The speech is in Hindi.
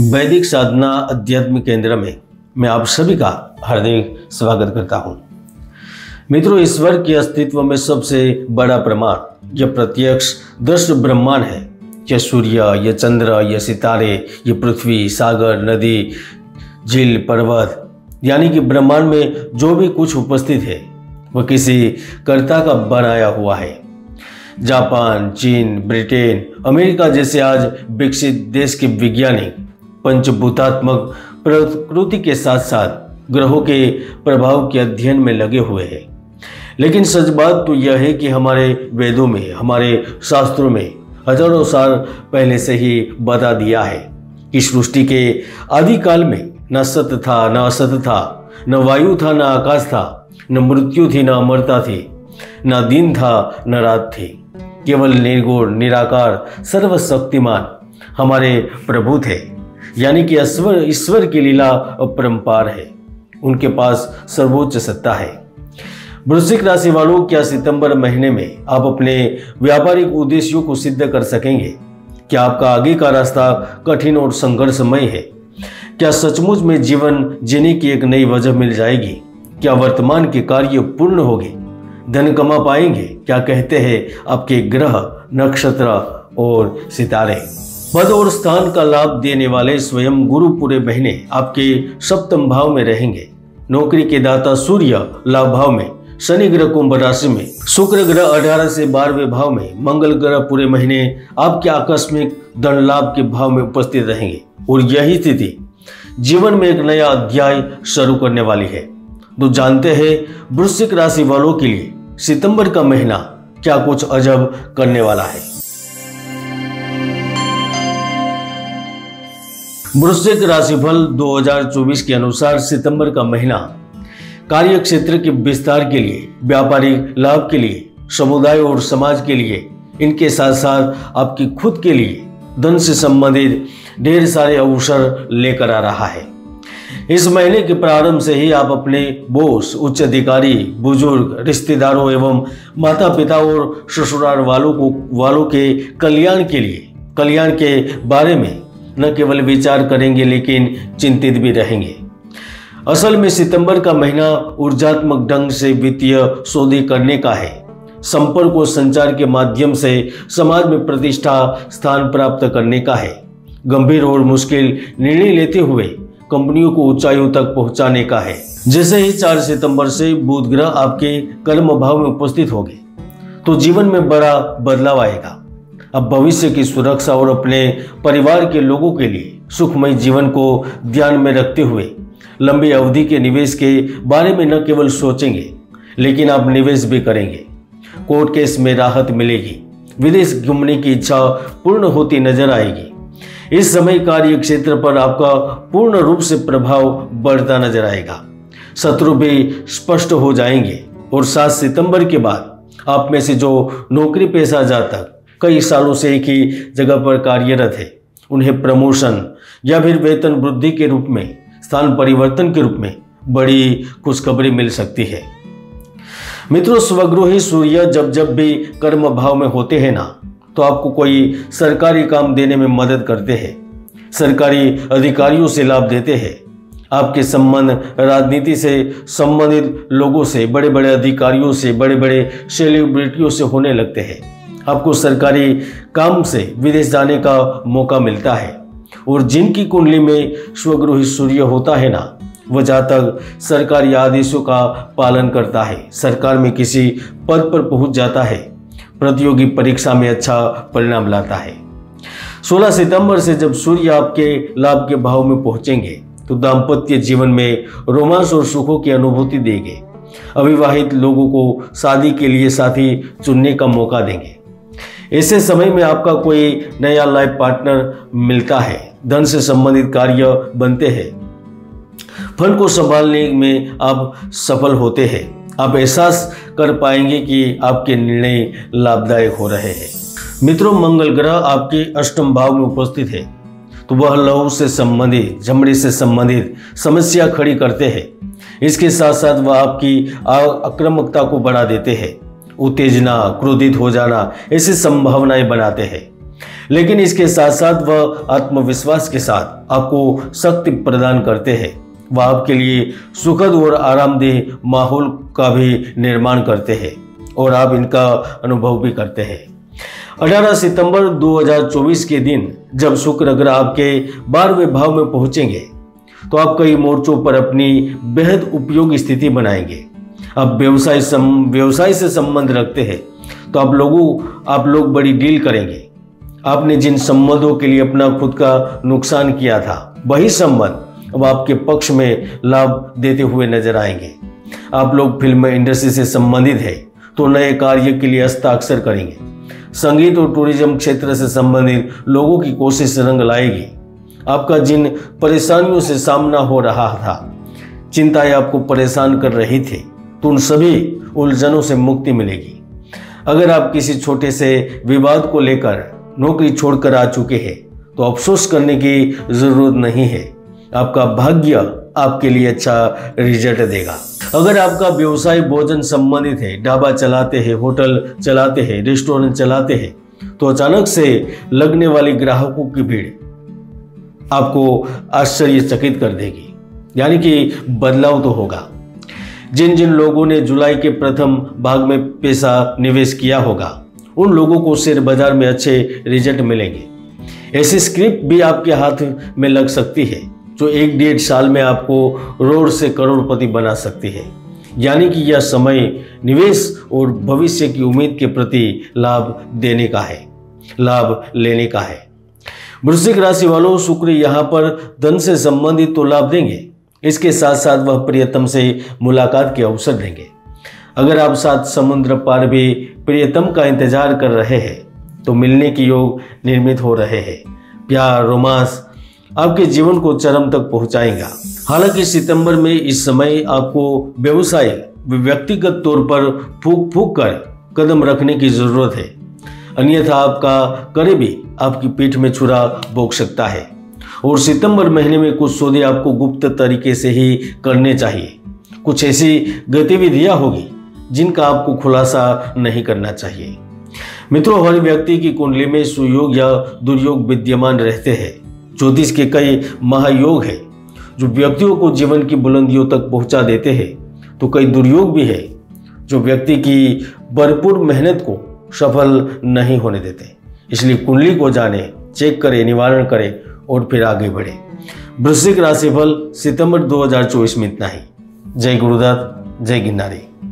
वैदिक साधना अध्यात्म केंद्र में मैं आप सभी का हार्दिक स्वागत करता हूं। मित्रों, ईश्वर के अस्तित्व में सबसे बड़ा प्रमाण यह प्रत्यक्ष दृश्य ब्रह्मांड है। यह सूर्य, यह चंद्र, यह सितारे, यह पृथ्वी, सागर, नदी, झील, पर्वत, यानी कि ब्रह्मांड में जो भी कुछ उपस्थित है वह किसी कर्ता का बनाया हुआ है। जापान, चीन, ब्रिटेन, अमेरिका जैसे आज विकसित देश के वैज्ञानिक पंचभूतात्मक प्रकृति के साथ साथ ग्रहों के प्रभाव के अध्ययन में लगे हुए हैं। लेकिन सच बात तो यह है कि हमारे वेदों में, हमारे शास्त्रों में हजारों साल पहले से ही बता दिया है कि सृष्टि के आदि काल में न सत्य था, न असत था, न वायु था, न आकाश था, न मृत्यु थी, न अमरता थी, न दिन था, न रात थी। केवल निर्गुण, निराकार, सर्वशक्तिमान हमारे प्रभु थे, यानी कि ईश्वर की लीला अपरंपार है। उनके पास सर्वोच्च सत्ता है। वृश्चिक राशि वालों, क्या सितंबर महीने में आप अपने व्यापारिक उद्देश्यों को सिद्ध कर सकेंगे? क्या आपका आगे का रास्ता कठिन और संघर्षमय है? क्या सचमुच में जीवन जीने की एक नई वजह मिल जाएगी? क्या वर्तमान के कार्य पूर्ण होंगे? धन कमा पाएंगे? क्या कहते हैं आपके ग्रह, नक्षत्र और सितारे? पद और स्थान का लाभ देने वाले स्वयं गुरु पूरे महीने आपके सप्तम भाव में रहेंगे। नौकरी के दाता सूर्य लाभ भाव में, शनि ग्रह कुंभ राशि में, शुक्र ग्रह 18 से 12वें भाव में, मंगल ग्रह पूरे महीने आपके आकस्मिक धन लाभ के भाव में उपस्थित रहेंगे। और यही स्थिति जीवन में एक नया अध्याय शुरू करने वाली है। तो जानते हैं वृश्चिक राशि वालों के लिए सितंबर का महीना क्या कुछ अजब करने वाला है। वृश्चिक राशिफल 2024 के अनुसार सितंबर का महीना कार्य क्षेत्र के विस्तार के लिए, व्यापारिक लाभ के लिए, समुदाय और समाज के लिए, इनके साथ साथ आपकी खुद के लिए धन से संबंधित ढेर सारे अवसर लेकर आ रहा है। इस महीने के प्रारंभ से ही आप अपने बॉस, उच्च अधिकारी, बुजुर्ग, रिश्तेदारों एवं माता पिता और ससुराल वालों के कल्याण के बारे में न केवल विचार करेंगे लेकिन चिंतित भी रहेंगे। असल में सितंबर का महीना ऊर्जात्मक ढंग से वित्तीय सौदे करने का है। संपर्क और संचार के माध्यम से समाज में प्रतिष्ठा स्थान प्राप्त करने का है। गंभीर और मुश्किल निर्णय लेते हुए कंपनियों को ऊंचाइयों तक पहुंचाने का है। जैसे ही 4 सितंबर से बुध ग्रह आपके कर्म भाव में उपस्थित होंगे तो जीवन में बड़ा बदलाव आएगा। अब भविष्य की सुरक्षा और अपने परिवार के लोगों के लिए सुखमय जीवन को ध्यान में रखते हुए लंबी अवधि के निवेश के बारे में न केवल सोचेंगे लेकिन आप निवेश भी करेंगे। कोर्ट केस में राहत मिलेगी। विदेश घूमने की इच्छा पूर्ण होती नजर आएगी। इस समय कार्य क्षेत्र पर आपका पूर्ण रूप से प्रभाव बढ़ता नजर आएगा। शत्रु भी स्पष्ट हो जाएंगे। और 7 सितंबर के बाद आप में से जो नौकरी पेशा जातक कई सालों से एक ही जगह पर कार्यरत है, उन्हें प्रमोशन या फिर वेतन वृद्धि के रूप में, स्थान परिवर्तन के रूप में बड़ी खुशखबरी मिल सकती है। मित्रों, स्वगृही सूर्य जब भी कर्म भाव में होते हैं ना, तो आपको कोई सरकारी काम देने में मदद करते हैं, सरकारी अधिकारियों से लाभ देते हैं। आपके संबंध राजनीति से संबंधित लोगों से, बड़े बड़े अधिकारियों से, बड़े बड़े सेलिब्रिटियों से होने लगते हैं। आपको सरकारी काम से विदेश जाने का मौका मिलता है। और जिनकी कुंडली में स्वगृही सूर्य होता है ना, वह जातक सरकारी आदेशों का पालन करता है, सरकार में किसी पद पर पहुंच जाता है, प्रतियोगी परीक्षा में अच्छा परिणाम लाता है। 16 सितंबर से जब सूर्य आपके लाभ के भाव में पहुंचेंगे तो दाम्पत्य जीवन में रोमांस और सुखों की अनुभूति देंगे। अविवाहित लोगों को शादी के लिए साथी चुनने का मौका देंगे। ऐसे समय में आपका कोई नया लाइफ पार्टनर मिलता है। धन से संबंधित कार्य बनते हैं। फल को संभालने में आप सफल होते हैं। आप एहसास कर पाएंगे कि आपके निर्णय लाभदायक हो रहे हैं। मित्रों, मंगल ग्रह आपके अष्टम भाव में उपस्थित है तो वह लहू से संबंधित, चमड़ी से संबंधित समस्या खड़ी करते हैं। इसके साथ साथ वह आपकी आक्रामकता को बढ़ा देते हैं। उत्तेजना, क्रोधित हो जाना, ऐसी संभावनाएं बनाते हैं। लेकिन इसके साथ साथ वह आत्मविश्वास के साथ आपको शक्ति प्रदान करते हैं। वह आपके लिए सुखद और आरामदेह माहौल का भी निर्माण करते हैं और आप इनका अनुभव भी करते हैं। 18 सितंबर 2024 के दिन जब शुक्र ग्रह आपके 12वें भाव में पहुंचेंगे तो आप कई मोर्चों पर अपनी बेहद उपयोगी स्थिति बनाएंगे। आप व्यवसाय से संबंध रखते हैं तो आप लोग बड़ी डील करेंगे। आपने जिन संबंधों के लिए अपना खुद का नुकसान किया था वही संबंध अब आपके पक्ष में लाभ देते हुए नजर आएंगे। आप लोग फिल्म इंडस्ट्री से संबंधित है तो नए कार्य के लिए हस्ताक्षर करेंगे। संगीत और टूरिज्म क्षेत्र से संबंधित लोगों की कोशिश रंग लाएगी। आपका जिन परेशानियों से सामना हो रहा था, चिंताएं आपको परेशान कर रही थी, तो उन सभी उलझनों से मुक्ति मिलेगी। अगर आप किसी छोटे से विवाद को लेकर नौकरी छोड़कर आ चुके हैं तो अफसोस करने की जरूरत नहीं है। आपका भाग्य आपके लिए अच्छा रिजल्ट देगा। अगर आपका व्यवसाय भोजन संबंधित है, ढाबा चलाते हैं, होटल चलाते हैं, रेस्टोरेंट चलाते हैं, तो अचानक से लगने वाली ग्राहकों की भीड़ आपको आश्चर्यचकित कर देगी, यानी कि बदलाव तो होगा। जिन जिन लोगों ने जुलाई के प्रथम भाग में पैसा निवेश किया होगा उन लोगों को शेयर बाजार में अच्छे रिजल्ट मिलेंगे। ऐसी स्क्रिप्ट भी आपके हाथ में लग सकती है जो 1-1.5 साल में आपको करोड़ से करोड़पति बना सकती है। यानी कि यह समय निवेश और भविष्य की उम्मीद के प्रति लाभ लेने का है। वृश्चिक राशि वालों, शुक्र यहाँ पर धन से संबंधित तो लाभ देंगे, इसके साथ साथ वह प्रियतम से मुलाकात के अवसर देंगे। अगर आप साथ समुद्र पार भी प्रियतम का इंतजार कर रहे हैं तो मिलने की योग निर्मित हो रहे हैं। प्यार, रोमांस आपके जीवन को चरम तक पहुंचाएगा। हालांकि सितंबर में इस समय आपको व्यवसाय व्यक्तिगत तौर पर फूक कर कदम रखने की जरूरत है, अन्यथा आपका करीबी आपकी पीठ में छुरा भोंक सकता है। और सितंबर महीने में कुछ सौदे आपको गुप्त तरीके से ही करने चाहिए। कुछ ऐसी गतिविधियां होगी जिनका आपको खुलासा नहीं करना चाहिए। मित्रों, हर व्यक्ति की कुंडली में सुयोग या दुर्योग विद्यमान रहते हैं। ज्योतिष के कई महायोग हैं जो व्यक्तियों को जीवन की बुलंदियों तक पहुंचा देते हैं, तो कई दुर्योग भी है जो व्यक्ति की भरपूर मेहनत को सफल नहीं होने देते। इसलिए कुंडली को जाने, चेक करें, निवारण करें और फिर आगे बढ़े। वृश्चिक राशिफल सितंबर 2024 में इतना ही। जय गुरुदत्त, जय गिरनारी।